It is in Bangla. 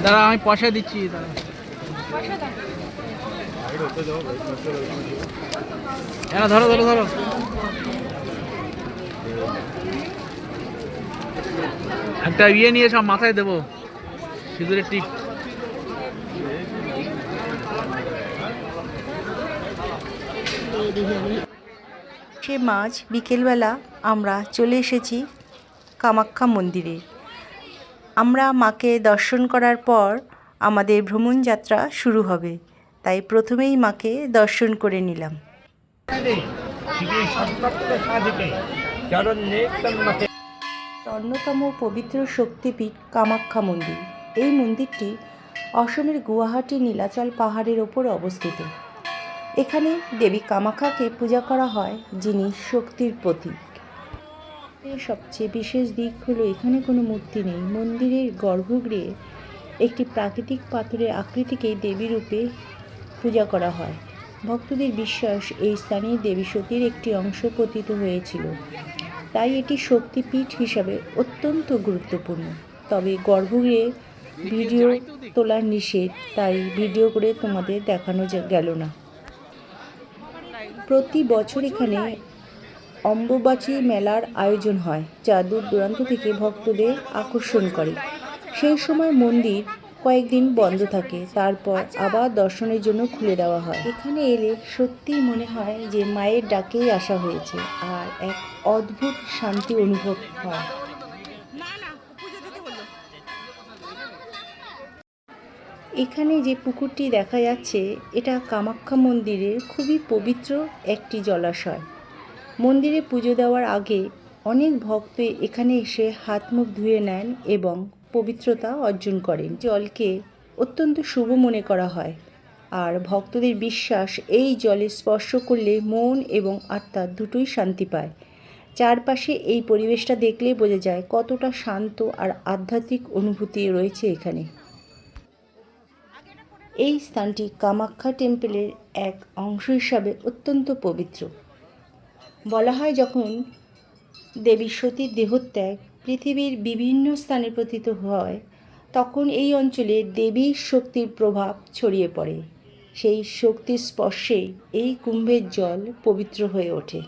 দাঁড়া, আমি পয়সা দিচ্ছি। দাঁড়া, ধরো ধরো ধরো। একটা ইয়ে নিয়ে সব মাথায় দেবো, সিঁদুরের টিপ। সে মাঝ বিকেলবেলা আমরা চলে এসেছি কামাখ্যা মন্দিরে। আমরা মাকে দর্শন করার পর আমাদের ভ্রমণ যাত্রা শুরু হবে, তাই প্রথমেই মাকে দর্শন করে নিলাম। অন্যতম পবিত্র শক্তিপীঠ কামাখ্যা মন্দির। এই মন্দিরটি অসমের গুয়াহাটি নীলাচল পাহাড়ের ওপর অবস্থিত। এখানে দেবী কামাখ্যাকে পূজা করা হয়, যিনি শক্তির প্রতীক। এর সবচেয়ে বিশেষ দিক হলো এখানে কোনো মূর্তি নেই। মন্দিরের গর্ভগৃহে একটি প্রাকৃতিক পাথরের আকৃতিকেই দেবী রূপে পূজা করা হয়। ভক্তদের বিশ্বাস এই স্থানে দেবী সতীর একটি অংশ পতিত হয়েছিল, তাই এটি শক্তিপীঠ হিসাবে অত্যন্ত গুরুত্বপূর্ণ। তবে গর্ভগৃহে ভিডিও তোলা নিষেধ, তাই ভিডিও করে তোমাদের দেখানো গেল না। প্রতি বছর এখানে অম্বুবাচী মেলার আয়োজন হয়, যা দূর দূরান্ত থেকে ভক্তদের আকর্ষণ করে। সেই সময় মন্দির কয়েকদিন বন্ধ থাকে, তারপর আবার দর্শনের জন্য খুলে দেওয়া হয়। এখানে এলে সত্যিই মনে হয় যে মায়ের ডাকেই আসা হয়েছে, আর এক অদ্ভুত শান্তি অনুভব হয়। এখানে যে পুকুরটি দেখা যাচ্ছে, এটা কামাখ্যা মন্দিরের খুবই পবিত্র একটি জলাশয়। মন্দিরে পুজো দেওয়ার আগে অনেক ভক্ত এখানে এসে হাত মুখ ধুয়ে নেন এবং পবিত্রতা অর্জন করেন। জলকে অত্যন্ত শুভ মনে করা হয়, আর ভক্তদের বিশ্বাস এই জলে স্পর্শ করলে মন এবং আত্মা দুটোই শান্তি পায়। চারপাশে এই পরিবেশটা দেখলে বোঝা যায় কতটা শান্ত আর আধ্যাত্মিক অনুভূতি রয়েছে এখানে। এই স্থানটি কামাখ্যা টেম্পলের এক অংশ হিসাবে অত্যন্ত পবিত্র। বলা হয়, যখন দেবী সতীর দেহত্যাগ পৃথিবীর বিভিন্ন স্থানে পতিত হয়, তখন এই অঞ্চলে দেবীর শক্তির প্রভাব ছড়িয়ে পড়ে। সেই শক্তির স্পর্শে এই কুম্ভের জল পবিত্র হয়ে ওঠে।